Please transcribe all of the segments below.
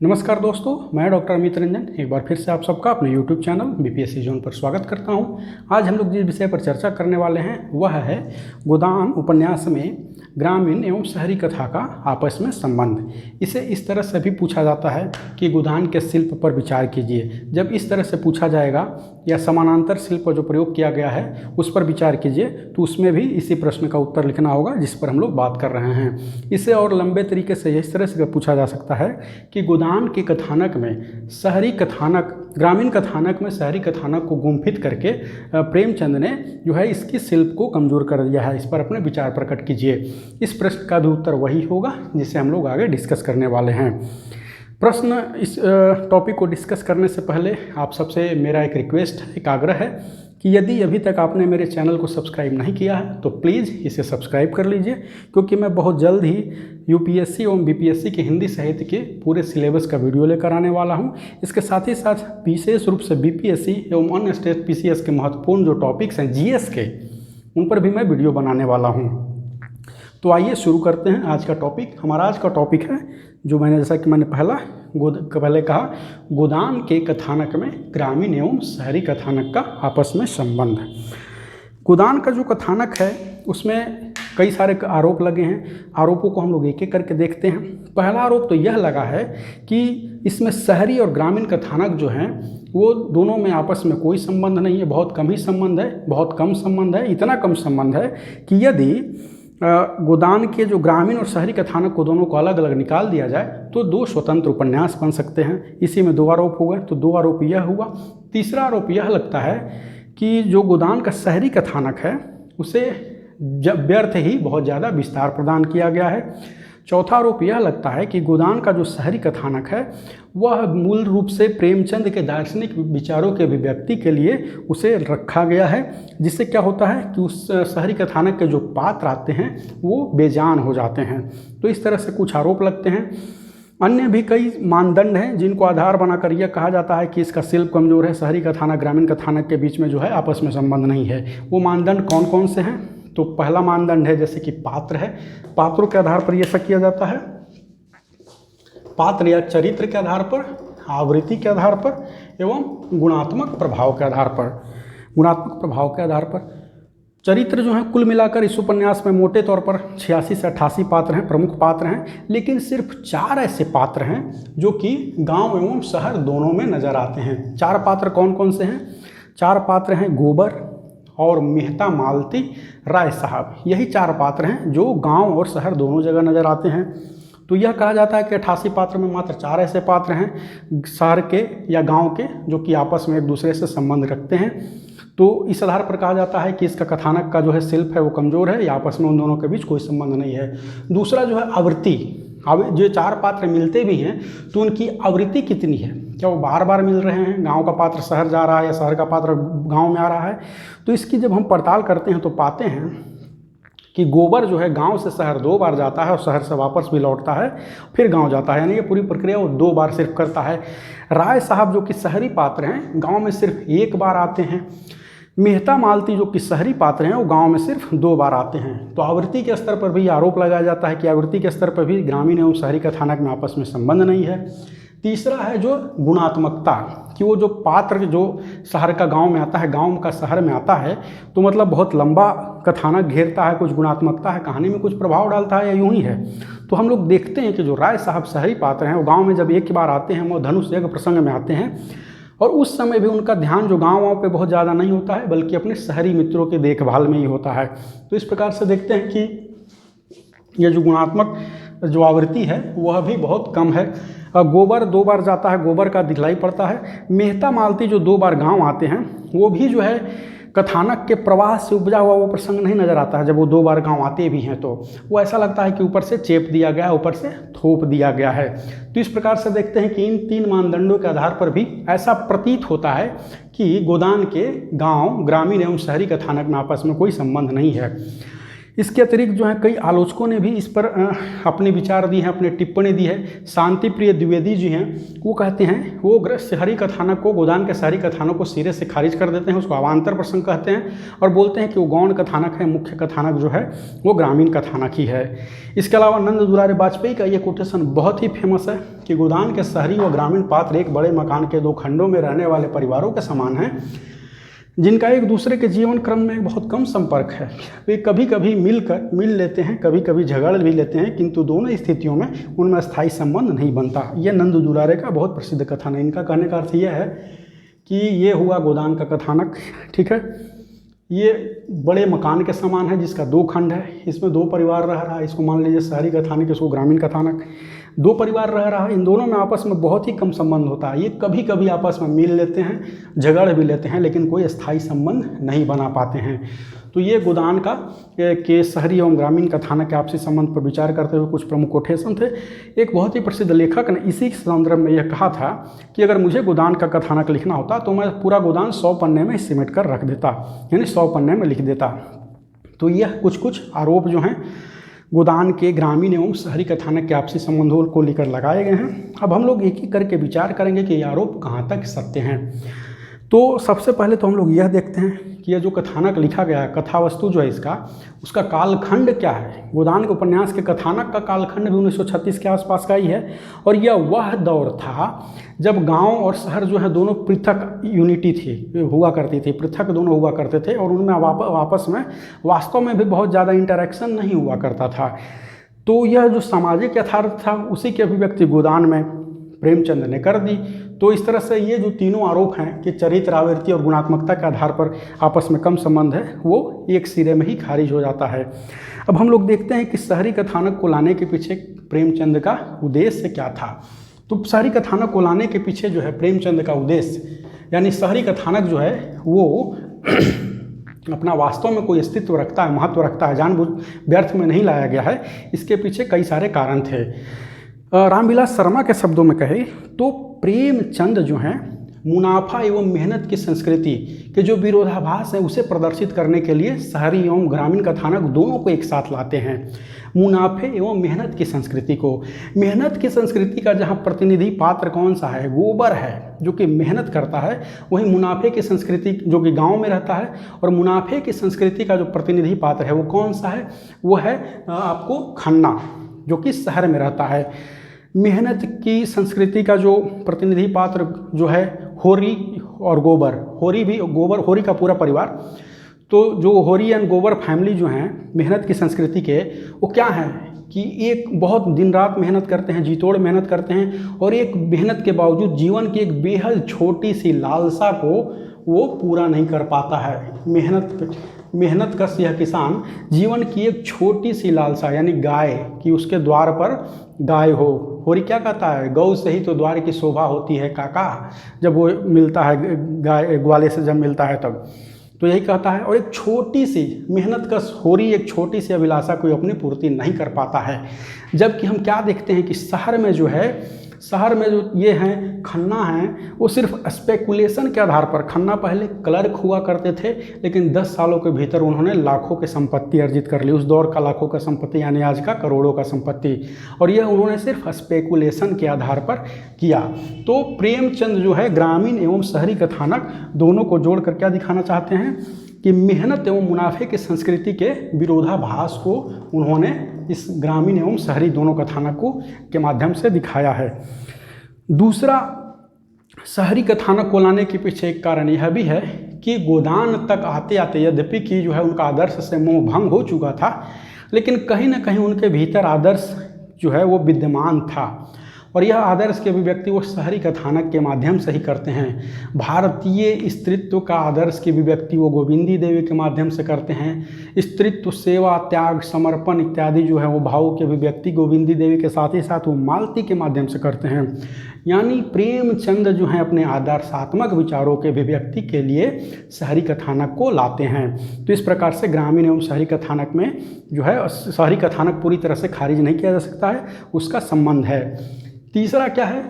नमस्कार दोस्तों, मैं डॉक्टर अमित रंजन एक बार फिर से आप सबका अपने यूट्यूब चैनल बीपीएससी जोन पर स्वागत करता हूं। आज हम लोग जिस विषय पर चर्चा करने वाले हैं वह है गोदान उपन्यास में ग्रामीण एवं शहरी कथा का आपस में संबंध। इसे इस तरह से भी पूछा जाता है कि गोदान के शिल्प पर विचार कीजिए। जब इस तरह से पूछा जाएगा या समानांतर शिल्प जो प्रयोग किया गया है उस पर विचार कीजिए तो उसमें भी इसी प्रश्न का उत्तर लिखना होगा जिस पर हम लोग बात कर रहे हैं। इसे और लंबे तरीके से इस तरह से पूछा जा सकता है कि गोदान के कथानक में शहरी कथानक ग्रामीण कथानक में शहरी कथानक को गुम्फित करके प्रेमचंद ने जो है इसकी शिल्प को कमज़ोर कर दिया है। इस पर अपने विचार प्रकट कीजिए। इस प्रश्न का भी उत्तर वही होगा जिसे हम लोग आगे डिस्कस करने वाले हैं। प्रश्न इस टॉपिक को डिस्कस करने से पहले आप सबसे मेरा एक रिक्वेस्ट है, एक आग्रह है कि यदि अभी तक आपने मेरे चैनल को सब्सक्राइब नहीं किया है तो प्लीज़ इसे सब्सक्राइब कर लीजिए, क्योंकि मैं बहुत जल्द ही यूपीएससी एवं बीपीएससी के हिंदी साहित्य के पूरे सिलेबस का वीडियो लेकर आने वाला हूं। इसके साथ ही साथ विशेष रूप से बीपीएससी एवं अन्य स्टेट पीसीएस के महत्वपूर्ण जो टॉपिक्स हैं जीएस के, उन पर भी मैं वीडियो बनाने वाला हूँ। तो आइए शुरू करते हैं आज का टॉपिक। हमारा आज का टॉपिक है जो जैसा कि मैंने पहले कहा, गोदान के कथानक में ग्रामीण एवं शहरी कथानक का आपस में संबंध। गोदान का जो कथानक है उसमें कई सारे आरोप लगे हैं। आरोपों को हम लोग एक एक करके देखते हैं। पहला आरोप तो यह लगा है कि इसमें शहरी और ग्रामीण कथानक जो हैं वो दोनों में आपस में कोई संबंध नहीं है, बहुत कम ही संबंध है, बहुत कम संबंध है। इतना कम संबंध है कि यदि गोदान के जो ग्रामीण और शहरी कथानक को दोनों को अलग अलग निकाल दिया जाए तो दो स्वतंत्र उपन्यास बन सकते हैं। इसी में दो आरोप हो गए। तो दो आरोप यह हुआ। तीसरा आरोप यह लगता है कि जो गोदान का शहरी कथानक है उसे व्यर्थ ही बहुत ज़्यादा विस्तार प्रदान किया गया है। चौथा आरोप यह लगता है कि गोदान का जो शहरी कथानक है वह मूल रूप से प्रेमचंद के दार्शनिक विचारों के अभिव्यक्ति के लिए उसे रखा गया है, जिससे क्या होता है कि उस शहरी कथानक के जो पात्र आते हैं वो बेजान हो जाते हैं। तो इस तरह से कुछ आरोप लगते हैं। अन्य भी कई मानदंड हैं जिनको आधार बनाकर यह कहा जाता है कि इसका शिल्प कमज़ोर है, शहरी कथानक ग्रामीण कथानक के बीच में जो है आपस में संबंध नहीं है। वो मानदंड कौन कौन से हैं? तो पहला मानदंड है जैसे कि पात्र है। पात्रों के आधार पर यह सब किया जाता है। पात्र या चरित्र के आधार पर, आवृत्ति के आधार पर एवं गुणात्मक प्रभाव के आधार पर। गुणात्मक प्रभाव के आधार पर चरित्र जो हैं कुल मिलाकर इस उपन्यास में मोटे तौर पर 86 से 88 पात्र हैं, प्रमुख पात्र हैं। लेकिन सिर्फ 4 ऐसे पात्र हैं जो कि गांव एवं शहर दोनों में नजर आते हैं। 4 पात्र कौन कौन से हैं? 4 पात्र हैं गोबर और मेहता मालती राय साहब। यही 4 पात्र हैं जो गांव और शहर दोनों जगह नजर आते हैं। तो यह कहा जाता है कि 88 पात्र में मात्र 4 ऐसे पात्र हैं शहर के या गांव के जो कि आपस में एक दूसरे से संबंध रखते हैं। तो इस आधार पर कहा जाता है कि इसका कथानक का जो है शिल्प है वो कमज़ोर है या आपस में उन दोनों के बीच कोई संबंध नहीं है। दूसरा जो है आवृत्ति। अब जो 4 पात्र मिलते भी हैं तो उनकी आवृत्ति कितनी है? क्या वो बार बार मिल रहे हैं? गांव का पात्र शहर जा रहा है या शहर का पात्र गांव में आ रहा है? तो इसकी जब हम पड़ताल करते हैं तो पाते हैं कि गोबर जो है गांव से शहर 2 बार जाता है और शहर से वापस भी लौटता है, फिर गांव जाता है, यानी ये पूरी प्रक्रिया वो 2 बार सिर्फ करता है। राय साहब जो कि शहरी पात्र हैं गाँव में सिर्फ 1 बार आते हैं। मेहता मालती जो कि शहरी पात्र हैं वो गांव में सिर्फ 2 बार आते हैं। तो आवृत्ति के स्तर पर भी आरोप लगाया जाता है कि आवृत्ति के स्तर पर भी ग्रामीण एवं शहरी कथानक में आपस में संबंध नहीं है। तीसरा है जो गुणात्मकता, कि वो जो पात्र जो शहर का गांव में आता है, गांव का शहर में आता है तो मतलब बहुत लंबा कथानक घेरता है, कुछ गुणात्मकता है, कहानी में कुछ प्रभाव डालता है या यूं ही है। तो हम लोग देखते हैं कि जो राय साहब शहरी पात्र हैं वो गाँव में जब एक बार आते हैं वो धनुष यज्ञ प्रसंग में आते हैं और उस समय भी उनका ध्यान जो गाँव पे बहुत ज़्यादा नहीं होता है बल्कि अपने शहरी मित्रों के देखभाल में ही होता है। तो इस प्रकार से देखते हैं कि यह जो गुणात्मक जो आवृत्ति है वह भी बहुत कम है। गोबर 2 बार जाता है, गोबर का दिखलाई पड़ता है। मेहता मालती जो 2 बार गांव आते हैं वो भी जो है कथानक के प्रवाह से उपजा हुआ वो प्रसंग नहीं नज़र आता है। जब वो 2 बार गांव आते भी हैं तो वो ऐसा लगता है कि ऊपर से चेप दिया गया है, ऊपर से थोप दिया गया है। तो इस प्रकार से देखते हैं कि इन 3 मानदंडों के आधार पर भी ऐसा प्रतीत होता है कि गोदान के गाँव ग्रामीण एवं शहरी कथानक में आपस में कोई संबंध नहीं है। इसके अतिरिक्त जो है कई आलोचकों ने भी इस पर अपने विचार दिए हैं, अपने टिप्पणी दी है। शांति प्रिय द्विवेदी जी हैं, वो कहते हैं, वो शहरी कथानक को, गोदान के शहरी कथानक को सिरे से खारिज कर देते हैं, उसको अवान्तर प्रसंग कहते हैं और बोलते हैं कि वो गौण कथानक है, मुख्य कथानक जो है वो ग्रामीण कथानक ही है। इसके अलावा नंद दुलारे वाजपेयी का ये कोटेशन बहुत ही फेमस है कि गोदान के शहरी व ग्रामीण पात्र एक बड़े मकान के 2 खंडों में रहने वाले परिवारों के समान हैं, जिनका एक दूसरे के जीवन क्रम में बहुत कम संपर्क है। वे कभी कभी मिल लेते हैं, कभी कभी झगड़ भी लेते हैं, किंतु दोनों स्थितियों में उनमें स्थायी संबंध नहीं बनता। यह नंद दुलारे का बहुत प्रसिद्ध कथन है। इनका कहने का अर्थ यह है कि ये हुआ गोदान का कथानक, ठीक है। ये बड़े मकान के समान है जिसका 2 खंड है, इसमें 2 परिवार रह रहा है। इसको मान लीजिए शहरी कथानक, इसको ग्रामीण कथानक। 2 परिवार रह रहा है, इन दोनों में आपस में बहुत ही कम संबंध होता है। ये कभी कभी आपस में मिल लेते हैं, झगड़ भी लेते हैं, लेकिन कोई स्थायी संबंध नहीं बना पाते हैं। तो ये गोदान का के शहरी एवं ग्रामीण कथानक के आपसी संबंध पर विचार करते हुए कुछ प्रमुख कोटेशन थे। एक बहुत ही प्रसिद्ध लेखक ने इसी संदर्भ में यह कहा था कि अगर मुझे गोदान का कथानक लिखना होता तो मैं पूरा गोदान 100 पन्ने में सिमट कर रख देता, यानी 100 पन्ने में लिख देता। तो यह कुछ आरोप जो हैं गोदान के ग्रामीण एवं शहरी कथानक के आपसी संबंधों को लेकर लगाए गए हैं। अब हम लोग एक एक करके विचार करेंगे कि ये आरोप कहाँ तक सत्य हैं। तो सबसे पहले तो हम लोग यह देखते हैं कि यह जो कथानक लिखा गया है, कथा वस्तु जो है उसका कालखंड क्या है। गोदान के उपन्यास के कथानक का कालखंड भी 1936 के आसपास का ही है और यह वह दौर था जब गांव और शहर जो है दोनों पृथक यूनिटी थी, हुआ करती थी, पृथक दोनों हुआ करते थे और उनमें आपस में वास्तव में भी बहुत ज़्यादा इंटरेक्शन नहीं हुआ करता था। तो यह जो सामाजिक यथार्थ था उसी की अभिव्यक्ति गोदान में प्रेमचंद ने कर दी। तो इस तरह से ये जो तीनों आरोप हैं कि चरित्र, आवृत्ति और गुणात्मकता के आधार पर आपस में कम संबंध है, वो एक सिरे में ही खारिज हो जाता है। अब हम लोग देखते हैं कि शहरी कथानक को लाने के पीछे प्रेमचंद का उद्देश्य क्या था। तो शहरी कथानक को लाने के पीछे जो है प्रेमचंद का उद्देश्य, यानी शहरी कथानक जो है वो अपना वास्तव में कोई अस्तित्व रखता है, महत्व रखता है, जानबूझ व्यर्थ में नहीं लाया गया है। इसके पीछे कई सारे कारण थे। रामविलास शर्मा के शब्दों में कहे तो प्रेमचंद जो हैं मुनाफा एवं मेहनत की संस्कृति के जो विरोधाभास है उसे प्रदर्शित करने के लिए शहरी एवं ग्रामीण कथानक दोनों को एक साथ लाते हैं। मुनाफे एवं मेहनत की संस्कृति को, मेहनत की संस्कृति का जहाँ प्रतिनिधि पात्र कौन सा है, गोबर है जो कि मेहनत करता है, वहीं मुनाफे की संस्कृति जो कि गांव में रहता है, और मुनाफे की संस्कृति का जो प्रतिनिधि पात्र है वो कौन सा है, वो है आपको खन्ना जो कि शहर में रहता है। मेहनत की संस्कृति का जो प्रतिनिधि पात्र जो है होरी और गोबर, होरी का पूरा परिवार। तो जो होरी एंड गोबर फैमिली जो हैं मेहनत की संस्कृति के, वो क्या है कि एक बहुत दिन रात मेहनत करते हैं, जी तोड़ मेहनत करते हैं, और एक मेहनत के बावजूद जीवन की एक बेहद छोटी सी लालसा को वो पूरा नहीं कर पाता है। मेहनत का यह किसान जीवन की एक छोटी सी लालसा, यानी गाय कि उसके द्वार पर गाय हो। होरी क्या कहता है, गौ से ही तो द्वार की शोभा होती है काका, जब वो मिलता है गाय ग्वाले से जब मिलता है तब, तो यही कहता है। और एक छोटी सी मेहनत का होरी एक छोटी सी अभिलाषा कोई अपनी पूर्ति नहीं कर पाता है। जबकि हम क्या देखते हैं कि शहर में जो ये हैं खन्ना हैं, वो सिर्फ स्पेकुलेशन के आधार पर, खन्ना पहले क्लर्क हुआ करते थे लेकिन 10 सालों के भीतर उन्होंने लाखों की संपत्ति अर्जित कर ली, उस दौर का लाखों का संपत्ति यानी आज का करोड़ों का संपत्ति, और यह उन्होंने सिर्फ स्पेकुलेशन के आधार पर किया। तो प्रेमचंद जो है ग्रामीण एवं शहरी कथानक दोनों को जोड़कर क्या दिखाना चाहते हैं कि मेहनत एवं मुनाफे की संस्कृति के विरोधाभास को उन्होंने इस ग्रामीण एवं शहरी दोनों कथानकों के माध्यम से दिखाया है। दूसरा, शहरी कथानक को लाने के पीछे एक कारण यह भी है कि गोदान तक आते आते यद्यपि कि जो है उनका आदर्श से मोह भंग हो चुका था, लेकिन कहीं ना कहीं उनके भीतर आदर्श जो है वो विद्यमान था, और यह आदर्श की अभिव्यक्ति वो शहरी कथानक के माध्यम से ही करते हैं। भारतीय स्त्रीत्व का आदर्श की अभिव्यक्ति वो गोविंदी देवी के माध्यम से करते हैं। स्त्रीत्व, सेवा, त्याग, समर्पण इत्यादि जो है वो भावों की अभिव्यक्ति गोविंदी देवी के साथ ही साथ वो मालती के माध्यम से करते हैं। यानी प्रेमचंद जो है अपने आदर्शात्मक विचारों के अभिव्यक्ति के लिए शहरी कथानक को लाते हैं। तो इस प्रकार से ग्रामीण एवं शहरी कथानक में जो है शहरी कथानक पूरी तरह से खारिज नहीं किया जा सकता है, उसका संबंध है। तीसरा क्या है,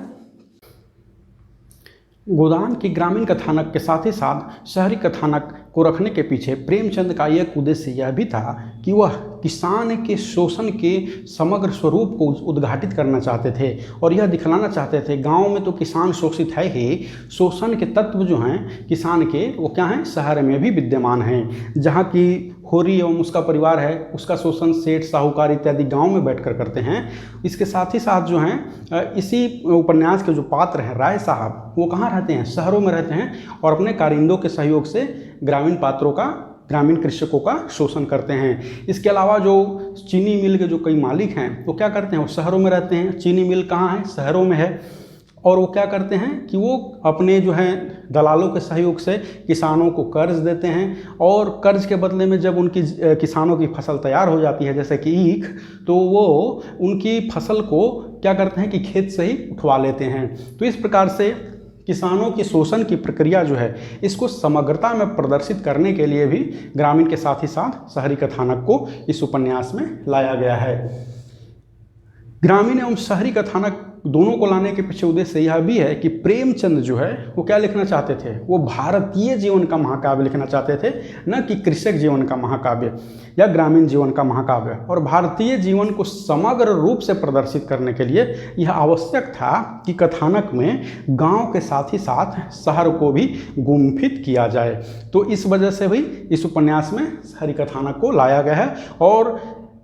गोदान की ग्रामीण कथानक के साथ ही साथ शहरी कथानक को रखने के पीछे प्रेमचंद का एक उद्देश्य यह भी था कि वह किसान के शोषण के समग्र स्वरूप को उद्घाटित करना चाहते थे और यह दिखलाना चाहते थे गांव में तो किसान शोषित है ही, शोषण के तत्व जो हैं किसान के वो क्या हैं, शहर में भी विद्यमान हैं। जहाँ की होरी एवं उसका परिवार है उसका शोषण सेठ साहूकार इत्यादि गांव में बैठकर करते हैं। इसके साथ ही साथ जो हैं इसी उपन्यास के जो पात्र हैं राय साहब वो कहाँ रहते हैं, शहरों में रहते हैं और अपने कारिंदों के सहयोग से ग्रामीण पात्रों का, ग्रामीण कृषकों का शोषण करते हैं। इसके अलावा जो चीनी मिल के जो कई मालिक हैं वो क्या करते हैं, वो शहरों में रहते हैं। चीनी मिल कहाँ है, शहरों में है। और वो क्या करते हैं कि वो अपने जो है दलालों के सहयोग से किसानों को कर्ज देते हैं और कर्ज के बदले में जब उनकी किसानों की फसल तैयार हो जाती है जैसे कि ईख, तो वो उनकी फसल को क्या करते हैं कि खेत से ही उठवा लेते हैं। तो इस प्रकार से किसानों की शोषण की प्रक्रिया जो है इसको समग्रता में प्रदर्शित करने के लिए भी ग्रामीण के साथ ही साथ शहरी कथानक को इस उपन्यास में लाया गया है। ग्रामीण एवं शहरी कथानक दोनों को लाने के पीछे उद्देश्य यह भी है कि प्रेमचंद जो है वो क्या लिखना चाहते थे, वो भारतीय जीवन का महाकाव्य लिखना चाहते थे, न कि कृषक जीवन का महाकाव्य या ग्रामीण जीवन का महाकाव्य। और भारतीय जीवन को समग्र रूप से प्रदर्शित करने के लिए यह आवश्यक था कि कथानक में गांव के साथ ही साथ शहर को भी गुम्फित किया जाए। तो इस वजह से भी इस उपन्यास में शहरी कथानक को लाया गया है और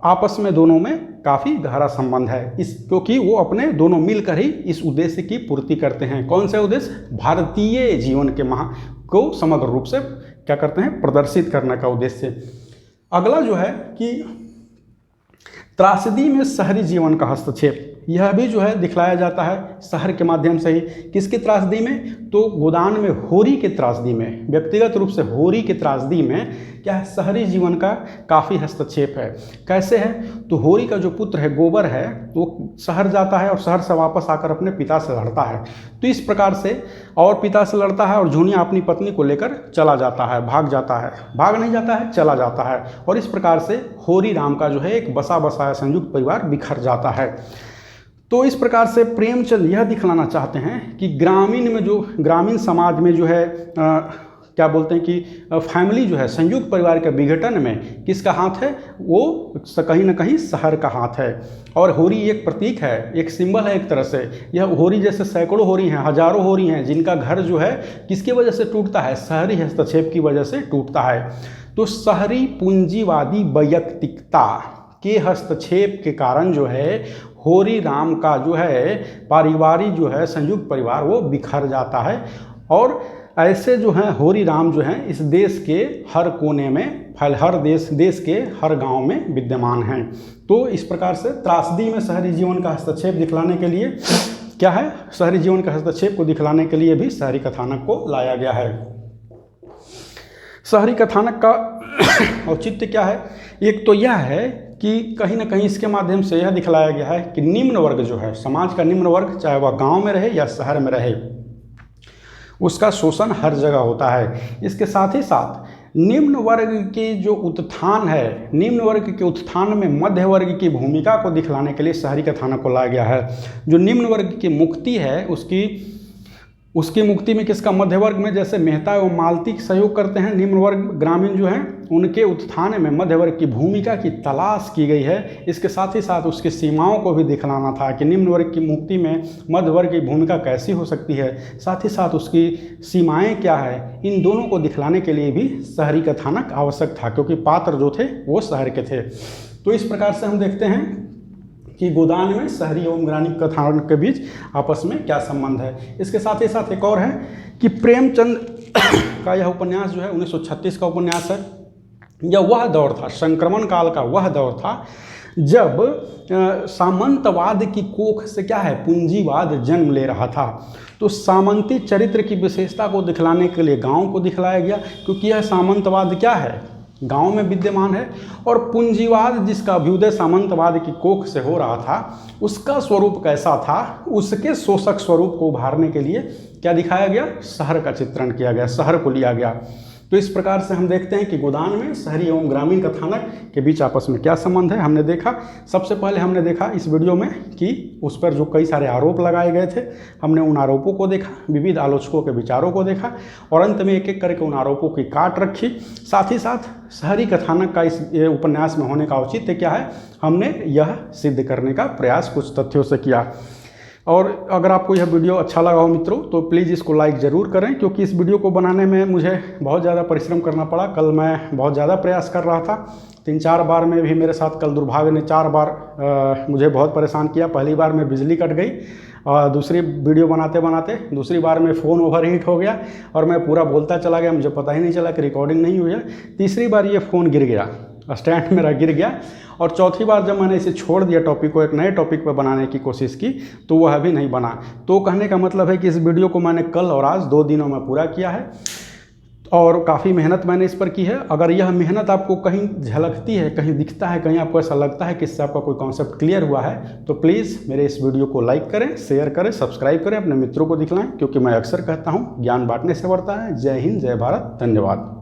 आपस में दोनों में काफ़ी गहरा संबंध है क्योंकि वो अपने दोनों मिलकर ही इस उद्देश्य की पूर्ति करते हैं। कौन से उद्देश्य, भारतीय जीवन के को समग्र रूप से क्या करते हैं, प्रदर्शित करने का उद्देश्य। अगला जो है कि त्रासदी में शहरी जीवन का हस्तक्षेप, यह भी जो है दिखलाया जाता है शहर के माध्यम से ही। किसकी त्रासदी में, तो गोदान में होरी के त्रासदी में, व्यक्तिगत रूप से होरी के त्रासदी में क्या है, शहरी जीवन का काफ़ी हस्तक्षेप है। कैसे है, तो होरी का जो पुत्र है गोबर है वो शहर जाता है और शहर से वापस आकर अपने पिता से लड़ता है। तो इस प्रकार से और पिता से लड़ता है और झुनिया अपनी पत्नी को लेकर चला जाता है, भाग जाता है, भाग नहीं जाता है, चला जाता है। और इस प्रकार से होरी राम का जो है एक बसा बसाया संयुक्त परिवार बिखर जाता है। तो इस प्रकार से प्रेमचंद यह दिखलाना चाहते हैं कि ग्रामीण समाज में जो है क्या बोलते हैं कि फैमिली जो है, संयुक्त परिवार के विघटन में किसका हाथ है, वो कहीं ना कहीं शहर का हाथ है। और होरी एक प्रतीक है, एक सिंबल है एक तरह से। यह होरी जैसे सैकड़ों होरी हैं, हजारों होरी हैं जिनका घर जो है किसकी वजह से टूटता है, शहरी हस्तक्षेप की वजह से टूटता है। तो शहरी पूंजीवादी वैयक्तिकता के हस्तक्षेप के कारण जो है होरी राम का जो है पारिवारिक जो है संयुक्त परिवार वो बिखर जाता है। और ऐसे जो हैं होरी राम जो हैं इस देश के हर कोने में हर देश के हर गांव में विद्यमान हैं। तो इस प्रकार से त्रासदी में शहरी जीवन का हस्तक्षेप दिखलाने के लिए क्या है, शहरी जीवन का हस्तक्षेप को दिखलाने के लिए भी शहरी कथानक को लाया गया है। शहरी कथानक का औचित्य क्या है, एक तो यह है कि कहीं ना कहीं इसके माध्यम से यह दिखलाया गया है कि निम्न वर्ग जो है, समाज का निम्न वर्ग, चाहे वह गांव में रहे या शहर में रहे, उसका शोषण हर जगह होता है। इसके साथ ही साथ निम्न वर्ग के जो उत्थान है, निम्न वर्ग के उत्थान में मध्य वर्ग की भूमिका को दिखलाने के लिए शहरी कथानक को लाया गया है। जो निम्न वर्ग की मुक्ति है उसकी मुक्ति में किसका, मध्य वर्ग में, जैसे मेहता एवं मालती सहयोग करते हैं। निम्न वर्ग ग्रामीण जो हैं उनके उत्थान में मध्य वर्ग की भूमिका की तलाश की गई है। इसके साथ ही साथ उसकी सीमाओं को भी दिखलाना था कि निम्न वर्ग की मुक्ति में मध्य वर्ग की भूमिका कैसी हो सकती है, साथ ही साथ उसकी सीमाएं क्या है। इन दोनों को दिखलाने के लिए भी शहरी कथानक आवश्यक था क्योंकि पात्र जो थे वो शहर के थे। तो इस प्रकार से हम देखते हैं कि गोदान में शहरी एवं ग्रामीण कथानक के बीच आपस में क्या संबंध है। इसके साथ ही साथ एक और है कि प्रेमचंद का यह उपन्यास जो है 1936 का उपन्यास है। यह वह दौर था, संक्रमण काल का वह दौर था जब सामंतवाद की कोख से क्या है, पूंजीवाद जन्म ले रहा था। तो सामंती चरित्र की विशेषता को दिखलाने के लिए गांव को दिखलाया गया क्योंकि यह सामंतवाद क्या है, गांव में विद्यमान है। और पूंजीवाद जिसका अभ्युदय सामंतवाद की कोख से हो रहा था, उसका स्वरूप कैसा था, उसके शोषक स्वरूप को उभारने के लिए क्या दिखाया गया, शहर का चित्रण किया गया, शहर को लिया गया। तो इस प्रकार से हम देखते हैं कि गोदान में शहरी एवं ग्रामीण कथानक के बीच आपस में क्या संबंध है हमने देखा। सबसे पहले हमने देखा इस वीडियो में कि उस पर जो कई सारे आरोप लगाए गए थे, हमने उन आरोपों को देखा, विविध आलोचकों के विचारों को देखा और अंत में एक एक करके उन आरोपों की काट रखी। साथ ही साथ शहरी कथानक का इस उपन्यास में होने का औचित्य क्या है, हमने यह सिद्ध करने का प्रयास कुछ तथ्यों से किया। और अगर आपको यह वीडियो अच्छा लगा हो मित्रों तो प्लीज़ इसको लाइक ज़रूर करें, क्योंकि इस वीडियो को बनाने में मुझे बहुत ज़्यादा परिश्रम करना पड़ा। कल मैं बहुत ज़्यादा प्रयास कर रहा था, 3-4 बार में भी मेरे साथ कल दुर्भाग्य ने 4 बार मुझे बहुत परेशान किया। पहली बार में बिजली कट गई, दूसरी वीडियो बनाते बनाते दूसरी बार में फ़ोन ओवरहीट हो गया और मैं पूरा बोलता चला गया, मुझे पता ही नहीं चला कि रिकॉर्डिंग नहीं हुई है। तीसरी बार ये फ़ोन गिर गया, स्टैंड मेरा गिर गया। और चौथी बार जब मैंने इसे छोड़ दिया, टॉपिक को एक नए टॉपिक पर बनाने की कोशिश की, तो वह भी नहीं बना। तो कहने का मतलब है कि इस वीडियो को मैंने कल और आज 2 दिनों में पूरा किया है और काफ़ी मेहनत मैंने इस पर की है। अगर यह मेहनत आपको कहीं झलकती है, कहीं दिखता है, कहीं आपको ऐसा लगता है कि इससे आपका कोई कॉन्सेप्ट क्लियर हुआ है, तो प्लीज़ मेरे इस वीडियो को लाइक करें, शेयर करें, सब्सक्राइब करें, अपने मित्रों को दिखलाएं, क्योंकि मैं अक्सर कहता हूँ ज्ञान बांटने से बढ़ता है। जय हिंद, जय भारत, धन्यवाद।